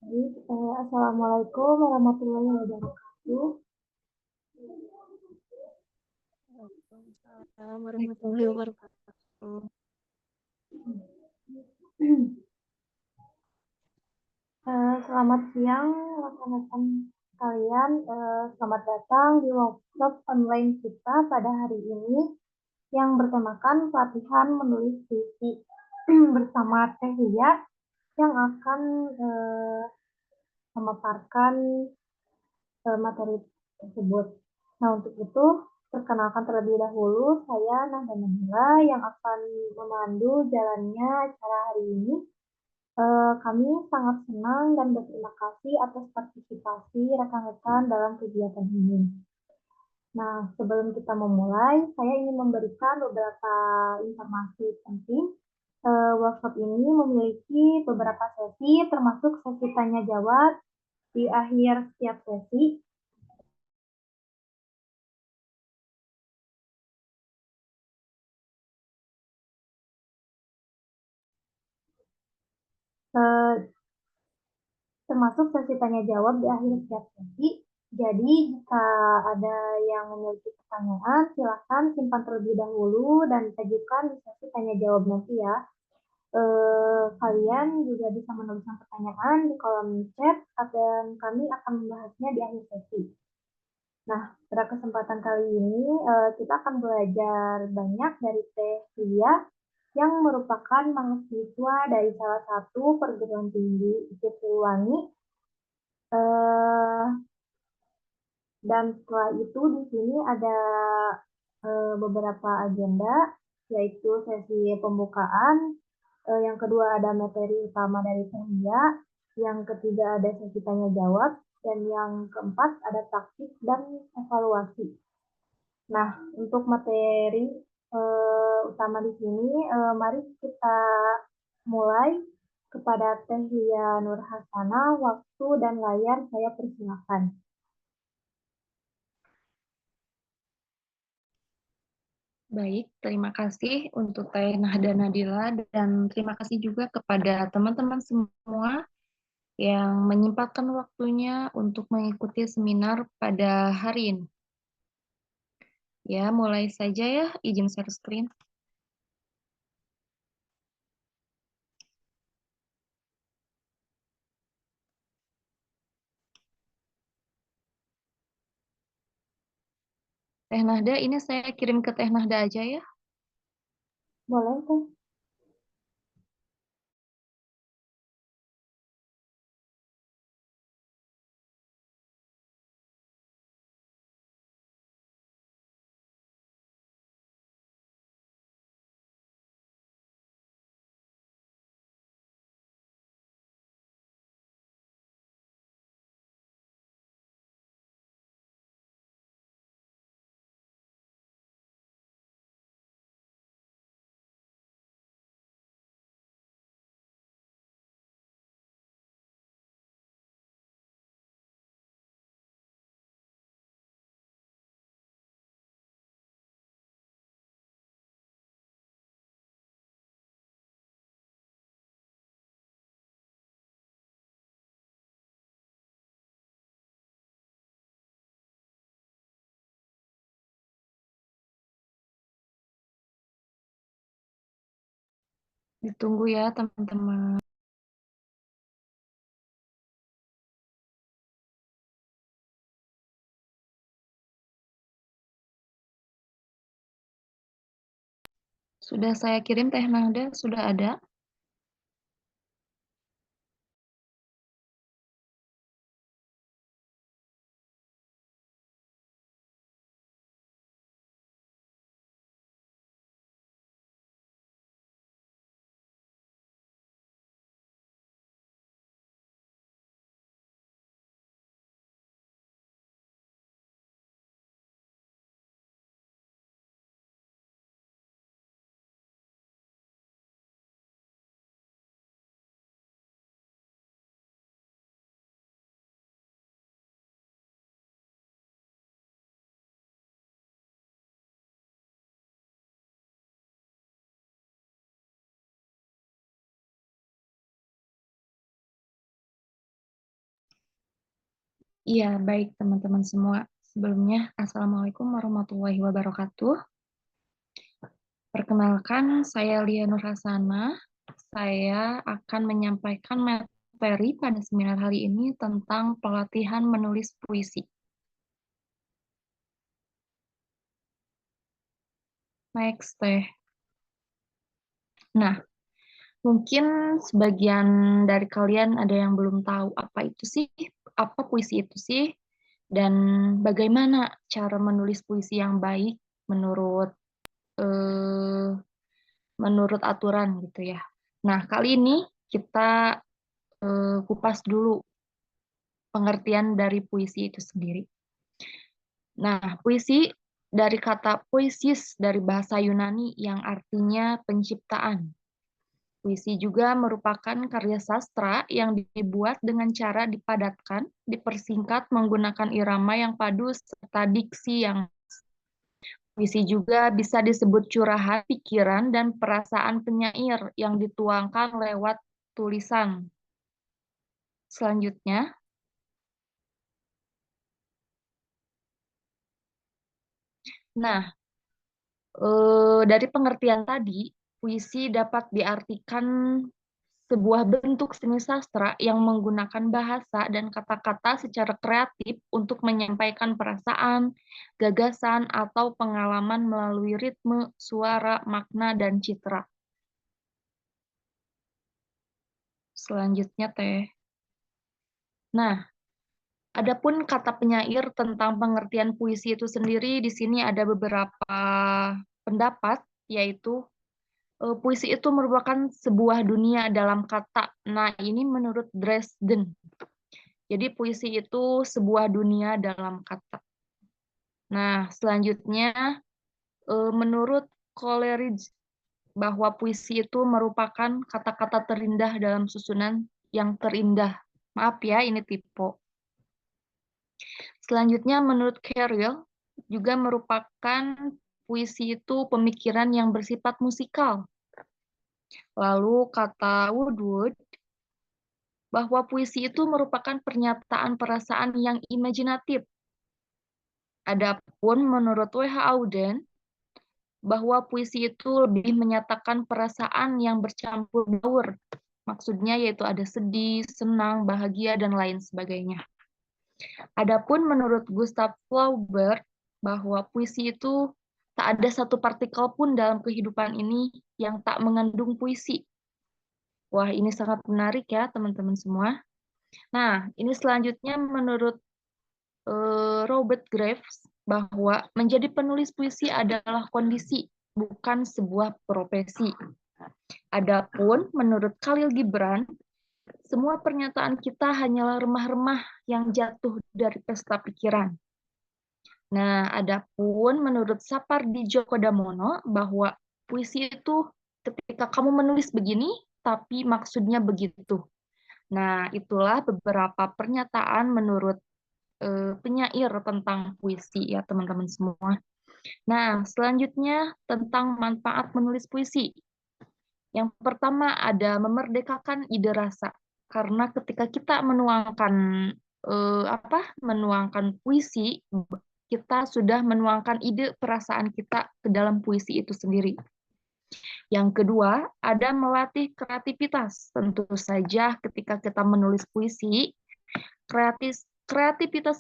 Baik, Assalamualaikum warahmatullahi wabarakatuh. Waalaikumsalam warahmatullahi wabarakatuh. Selamat siang, rekan-rekan kalian. Selamat datang di workshop online kita pada hari ini yang bertemakan pelatihan menulis puisi bersama Teh Lia yang akan memaparkan materi tersebut. Nah, untuk itu, perkenalkan terlebih dahulu, saya Nahda Nabila yang akan memandu jalannya acara hari ini. Kami sangat senang dan berterima kasih atas partisipasi rekan-rekan dalam kegiatan ini. Nah, sebelum kita memulai, saya ingin memberikan beberapa informasi penting. Workshop ini memiliki beberapa sesi, termasuk sesi tanya jawab di akhir setiap sesi. Eh, Termasuk sesi tanya jawab di akhir setiap sesi. Jadi jika ada yang memiliki pertanyaan, silakan simpan terlebih dahulu dan ajukan di sesi tanya jawab nanti ya. Kalian juga bisa menuliskan pertanyaan di kolom chat dan kami akan membahasnya di akhir sesi. Nah, pada kesempatan kali ini kita akan belajar banyak dari Teh Lia yang merupakan mahasiswa dari salah satu perguruan tinggi di Siliwangi. Eh, dan setelah itu di sini ada beberapa agenda, yaitu sesi pembukaan, yang kedua ada materi utama dari Cahya, yang ketiga ada sesi tanya jawab, dan yang keempat ada praktik dan evaluasi. Nah, untuk materi utama di sini, mari kita mulai kepada Tehlia Nur Hasana, waktu dan layar saya persilakan. Baik, terima kasih untuk Teh Nahda Nadila dan terima kasih juga kepada teman-teman semua yang menyempatkan waktunya untuk mengikuti seminar pada hari ini. Ya, mulai saja ya, izin share screen. Teh Nahda, ini saya kirim ke Teh Nahda aja ya. Boleh, Teh? Ditunggu ya, teman-teman. Sudah saya kirim Teh Nahda, sudah ada. Iya, baik teman-teman semua. Sebelumnya, Assalamualaikum warahmatullahi wabarakatuh. Perkenalkan, saya Lia Nur Hasana. Saya akan menyampaikan materi pada seminar hari ini tentang pelatihan menulis puisi. Next, Teh. Nah, mungkin sebagian dari kalian ada yang belum tahu apa puisi itu sih, dan bagaimana cara menulis puisi yang baik menurut eh, menurut aturan gitu ya. Nah, kali ini kita kupas dulu pengertian dari puisi itu sendiri. Nah, puisi dari kata poesis dari bahasa Yunani yang artinya penciptaan. Puisi juga merupakan karya sastra yang dibuat dengan cara dipadatkan, dipersingkat menggunakan irama yang padu serta diksi yang. Puisi juga bisa disebut curahan pikiran dan perasaan penyair yang dituangkan lewat tulisan. Selanjutnya, nah, dari pengertian tadi, puisi dapat diartikan sebuah bentuk seni sastra yang menggunakan bahasa dan kata-kata secara kreatif untuk menyampaikan perasaan, gagasan, atau pengalaman melalui ritme, suara, makna, dan citra. Selanjutnya, Teh. Nah, adapun kata penyair tentang pengertian puisi itu sendiri, di sini ada beberapa pendapat, yaitu puisi itu merupakan sebuah dunia dalam kata. Nah, ini menurut Dresden. Jadi puisi itu sebuah dunia dalam kata. Nah, selanjutnya menurut Coleridge bahwa puisi itu merupakan kata-kata terindah dalam susunan yang terindah. Maaf ya, ini tipe. Selanjutnya menurut Carrel juga merupakan puisi itu pemikiran yang bersifat musikal. Lalu kata Woodward bahwa puisi itu merupakan pernyataan perasaan yang imajinatif. Adapun menurut W.H. Auden, bahwa puisi itu lebih menyatakan perasaan yang bercampur baur. Maksudnya yaitu ada sedih, senang, bahagia, dan lain sebagainya. Adapun menurut Gustav Flaubert, bahwa puisi itu tak ada satu partikel pun dalam kehidupan ini yang tak mengandung puisi. Wah, ini sangat menarik ya, teman-teman semua. Nah, ini selanjutnya menurut Robert Graves bahwa menjadi penulis puisi adalah kondisi, bukan sebuah profesi. Adapun menurut Khalil Gibran, semua pernyataan kita hanyalah remah-remah yang jatuh dari pesta pikiran. Nah, adapun menurut Sapardi Djoko Damono bahwa puisi itu ketika kamu menulis begini, tapi maksudnya begitu. Nah, itulah beberapa pernyataan menurut penyair tentang puisi ya teman-teman semua. Nah, selanjutnya tentang manfaat menulis puisi. Yang pertama ada memerdekakan ide rasa. Karena ketika kita menuangkan puisi, kita sudah menuangkan ide perasaan kita ke dalam puisi itu sendiri. Yang kedua, ada melatih kreativitas. Tentu saja ketika kita menulis puisi, kreativitas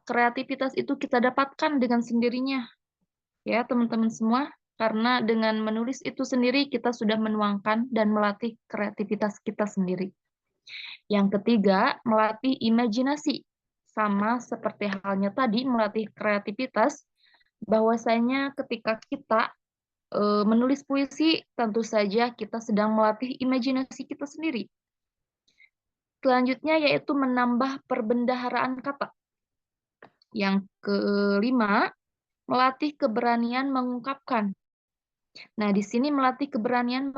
kreativitas itu kita dapatkan dengan sendirinya, ya teman-teman semua. Karena dengan menulis itu sendiri kita sudah menuangkan dan melatih kreativitas kita sendiri. Yang ketiga, melatih imajinasi. Sama seperti halnya tadi melatih kreativitas, bahwasanya ketika kita menulis puisi, tentu saja kita sedang melatih imajinasi kita sendiri. Selanjutnya yaitu menambah perbendaharaan kata. Yang kelima, melatih keberanian mengungkapkan. Nah, di sini melatih keberanian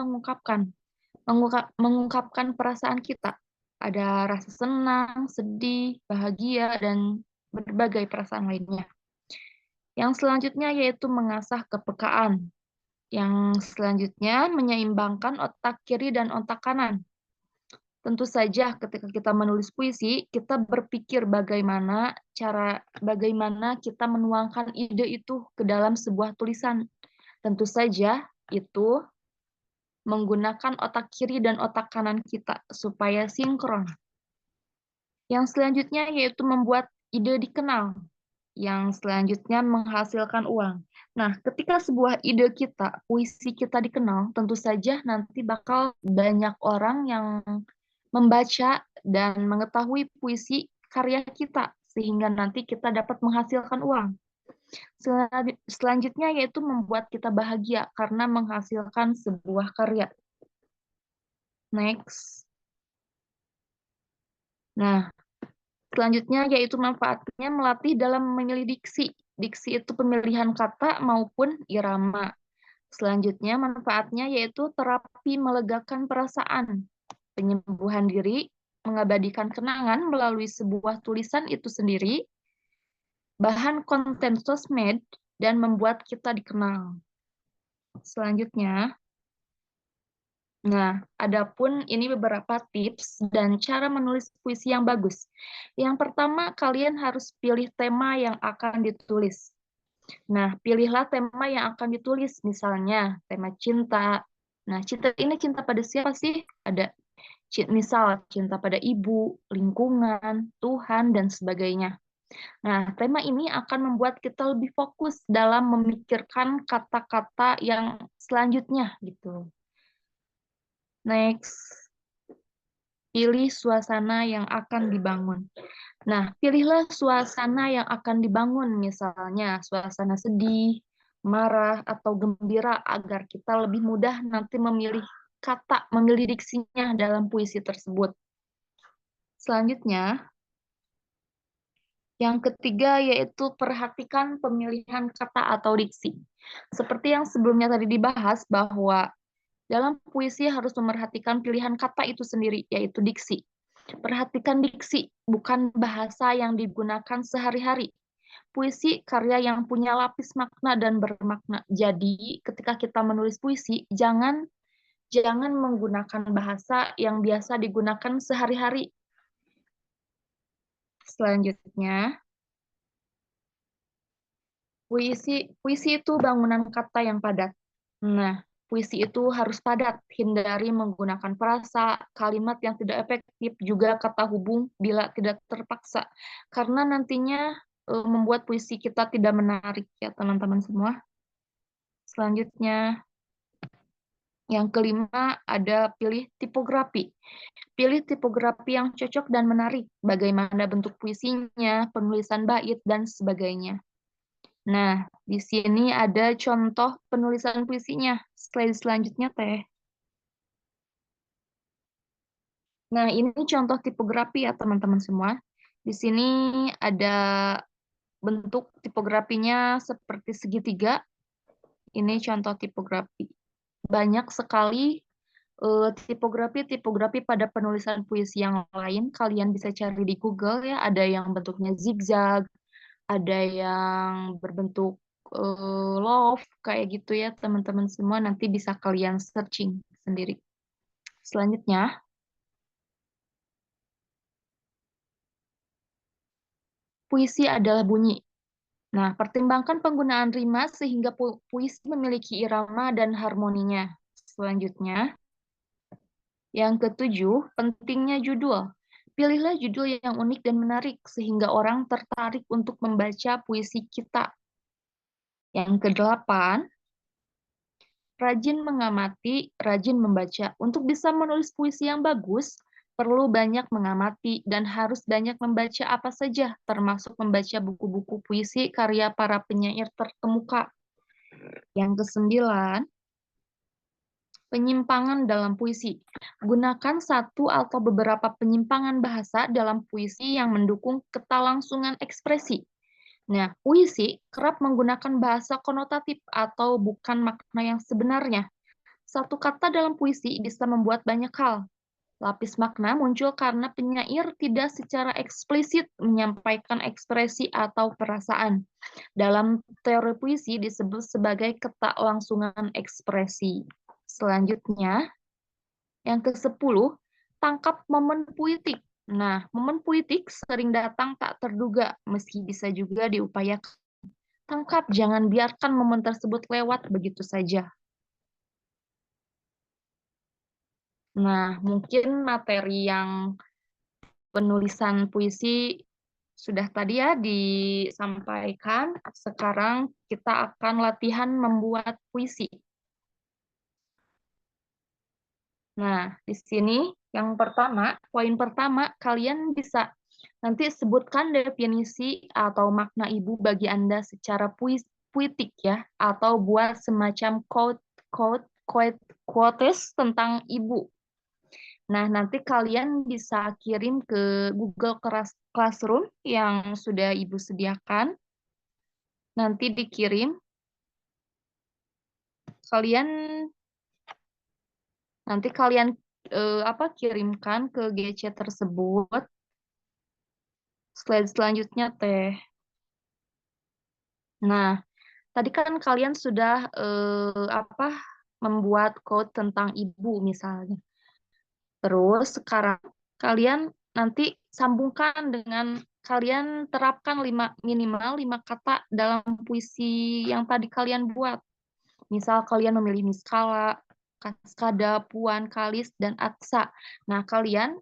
mengungkapkan perasaan kita. Ada rasa senang, sedih, bahagia, dan berbagai perasaan lainnya. Yang selanjutnya yaitu mengasah kepekaan. Yang selanjutnya menyeimbangkan otak kiri dan otak kanan. Tentu saja ketika kita menulis puisi, kita berpikir bagaimana kita menuangkan ide itu ke dalam sebuah tulisan. Tentu saja itu menggunakan otak kiri dan otak kanan kita supaya sinkron. Yang selanjutnya yaitu membuat ide dikenal. Yang selanjutnya menghasilkan uang. Nah, ketika sebuah ide kita, puisi kita dikenal, tentu saja nanti bakal banyak orang yang membaca dan mengetahui puisi karya kita, sehingga nanti kita dapat menghasilkan uang. Selanjutnya yaitu membuat kita bahagia karena menghasilkan sebuah karya. Next. Nah, selanjutnya yaitu manfaatnya melatih dalam memilih diksi. Diksi itu pemilihan kata maupun irama. Selanjutnya manfaatnya yaitu terapi melegakan perasaan, penyembuhan diri, mengabadikan kenangan melalui sebuah tulisan itu sendiri, bahan konten sosmed, dan membuat kita dikenal. Selanjutnya, nah, adapun ini beberapa tips dan cara menulis puisi yang bagus. Yang pertama, kalian harus pilih tema yang akan ditulis. Nah, pilihlah tema yang akan ditulis, misalnya tema cinta. Nah, cinta ini cinta pada siapa sih? Ada misal cinta pada ibu, lingkungan, Tuhan, dan sebagainya. Nah, tema ini akan membuat kita lebih fokus dalam memikirkan kata-kata yang selanjutnya gitu. Next, pilih suasana yang akan dibangun. Nah, pilihlah suasana yang akan dibangun, misalnya suasana sedih, marah, atau gembira agar kita lebih mudah nanti memilih kata, memilih diksinya dalam puisi tersebut. Selanjutnya, yang ketiga yaitu perhatikan pemilihan kata atau diksi. Seperti yang sebelumnya tadi dibahas bahwa dalam puisi harus memerhatikan pilihan kata itu sendiri, yaitu diksi. Perhatikan diksi, bukan bahasa yang digunakan sehari-hari. Puisi karya yang punya lapis makna dan bermakna. Jadi, ketika kita menulis puisi, jangan menggunakan bahasa yang biasa digunakan sehari-hari. Selanjutnya, puisi itu bangunan kata yang padat. Nah, puisi itu harus padat, hindari menggunakan frasa, kalimat yang tidak efektif, juga kata hubung bila tidak terpaksa. Karena nantinya membuat puisi kita tidak menarik ya teman-teman semua. Selanjutnya, yang kelima ada pilih tipografi. Pilih tipografi yang cocok dan menarik, bagaimana bentuk puisinya, penulisan bait, dan sebagainya. Nah, di sini ada contoh penulisan puisinya. Slide selanjutnya, Teh. Nah, ini contoh tipografi ya, teman-teman semua. Di sini ada bentuk tipografinya seperti segitiga. Ini contoh tipografi. Banyak sekali tipografi pada penulisan puisi yang lain. Kalian bisa cari di Google ya. Ada yang bentuknya zigzag, ada yang berbentuk love kayak gitu ya teman-teman semua, nanti bisa kalian searching sendiri. Selanjutnya, puisi adalah bunyi. Nah, pertimbangkan penggunaan rima sehingga puisi memiliki irama dan harmoninya. Selanjutnya, yang ketujuh, pentingnya judul. Pilihlah judul yang unik dan menarik sehingga orang tertarik untuk membaca puisi kita. Yang kedelapan, rajin mengamati, rajin membaca. Untuk bisa menulis puisi yang bagus, perlu banyak mengamati dan harus banyak membaca apa saja, termasuk membaca buku-buku puisi karya para penyair terkemuka. Yang kesembilan, penyimpangan dalam puisi. Gunakan satu atau beberapa penyimpangan bahasa dalam puisi yang mendukung ketalangsungan ekspresi. Nah, puisi kerap menggunakan bahasa konotatif atau bukan makna yang sebenarnya. Satu kata dalam puisi bisa membuat banyak hal. Lapis makna muncul karena penyair tidak secara eksplisit menyampaikan ekspresi atau perasaan. Dalam teori puisi disebut sebagai ketaklangsungan ekspresi. Selanjutnya, yang ke-10, tangkap momen puitik. Nah, momen puitik sering datang tak terduga, meski bisa juga diupayakan. Tangkap, jangan biarkan momen tersebut lewat begitu saja. Nah, mungkin materi yang penulisan puisi sudah tadi ya disampaikan. Sekarang kita akan latihan membuat puisi. Nah, di sini yang pertama, poin pertama, kalian bisa nanti sebutkan definisi atau makna ibu bagi Anda secara puitik ya, atau buat semacam quotes tentang ibu. Nah, nanti kalian bisa kirim ke Google Classroom yang sudah Ibu sediakan. Nanti dikirim, kalian nanti kalian kirimkan ke GC tersebut. Slide selanjutnya teh. Nah, tadi kan kalian sudah membuat quote tentang ibu misalnya. Terus sekarang kalian nanti sambungkan dengan kalian terapkan minimal 5 kata dalam puisi yang tadi kalian buat. Misal kalian memilih Miskala, Kaskada, Puan, Kalis, dan Atsa. Nah, kalian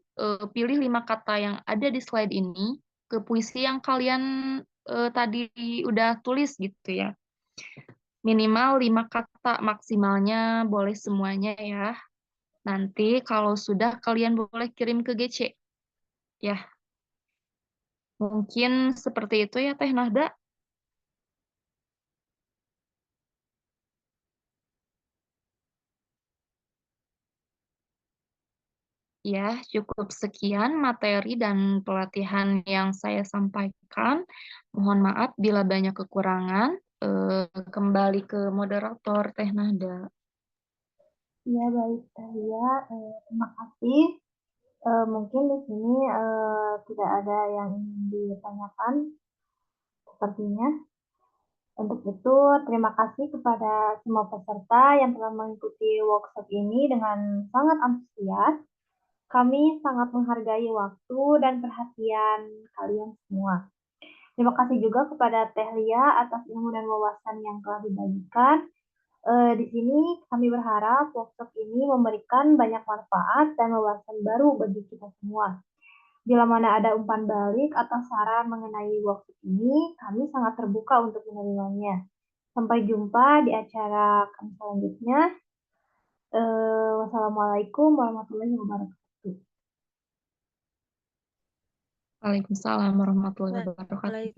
pilih 5 kata yang ada di slide ini ke puisi yang kalian tadi udah tulis gitu ya. Minimal 5 kata, maksimalnya boleh semuanya ya. Nanti kalau sudah kalian boleh kirim ke GC. Ya, mungkin seperti itu ya Teh Nahda. Ya, cukup sekian materi dan pelatihan yang saya sampaikan. Mohon maaf bila banyak kekurangan. Kembali ke moderator Teh Nahda. Iya, baik, ya. Terima kasih. Mungkin di sini tidak ada yang ingin ditanyakan sepertinya. Untuk itu, terima kasih kepada semua peserta yang telah mengikuti workshop ini dengan sangat antusias. Kami sangat menghargai waktu dan perhatian kalian semua. Terima kasih juga kepada Teh Lia atas ilmu dan wawasan yang telah dibagikan. Di sini kami berharap workshop ini memberikan banyak manfaat dan wawasan baru bagi kita semua. Bila mana ada umpan balik atau saran mengenai workshop ini, kami sangat terbuka untuk menerimanya. Sampai jumpa di acara kami selanjutnya. Wassalamualaikum warahmatullahi wabarakatuh. Waalaikumsalam warahmatullahi wabarakatuh.